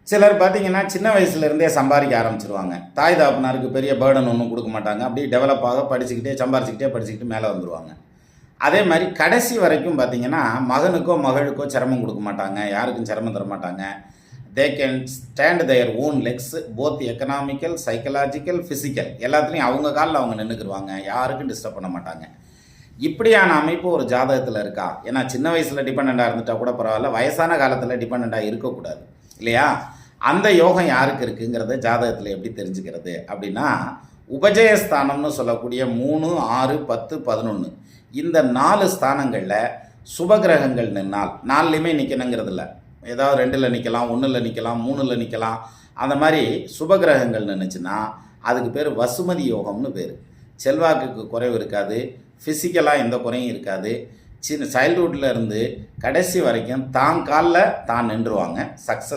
சிலர் பார்த்தீங்கன்னா சின்ன வயசுலேருந்தே சம்பாதிக்க ஆரம்பிச்சிருவாங்க. தாய் தகப்பனாருக்கு பெரிய பேர்டன் ஒன்றும் கொடுக்க மாட்டாங்க. அப்படியே டெவலப் ஆக படிச்சுக்கிட்டே படிச்சுக்கிட்டு மேலே வந்துருவாங்க. அதே மாதிரி கடைசி வரைக்கும் பார்த்தீங்கன்னா மகனுக்கோ மகளுக்கோ சிரமம் கொடுக்க மாட்டாங்க. யாருக்கும் சிரமம் தர மாட்டாங்க. They can stand their own Lex both economical, psychological, physical எல்லாத்துலேயும் அவங்க காலில் அவங்க நின்றுக்குருவாங்க. யாருக்கும் டிஸ்டர்ப் பண்ண மாட்டாங்க. இப்படியான அமைப்பு ஒரு ஜாதகத்தில் இருக்கா? ஏன்னா சின்ன வயசில் டிபெண்ட்டாக இருந்துட்டா கூட பரவாயில்ல, வயசான காலத்தில் டிபெண்ட்டாக இருக்கக்கூடாது இல்லையா? அந்த யோகம் யாருக்கு இருக்குங்கிறத ஜாதகத்தில் எப்படி தெரிஞ்சுக்கிறது அப்படின்னா, உபஜயஸ்தானம்னு சொல்லக்கூடிய 3, 6, 10, 11 இந்த 4 ஸ்தானங்களில் சுபகிரகங்கள் நின்னால், 4லையுமே நிற்கணுங்கிறது இல்லை, ஏதாவது 2ல் நிற்கலாம், 1ல் நிற்கலாம், 3ல் நிற்கலாம். அந்த மாதிரி சுபகிரகங்கள் நின்றுச்சுன்னா அதுக்கு பேர் வசுமதி யோகம்னு பேர். செல்வாக்குக்கு குறைவு இருக்காது, ஃபிசிக்கலாக எந்த குறையும் இருக்காது. சைல்ட்ஹுட்டில் இருந்து கடைசி வரைக்கும் தான் காலில் தான் நின்றுவாங்க. சக்ஸஸ்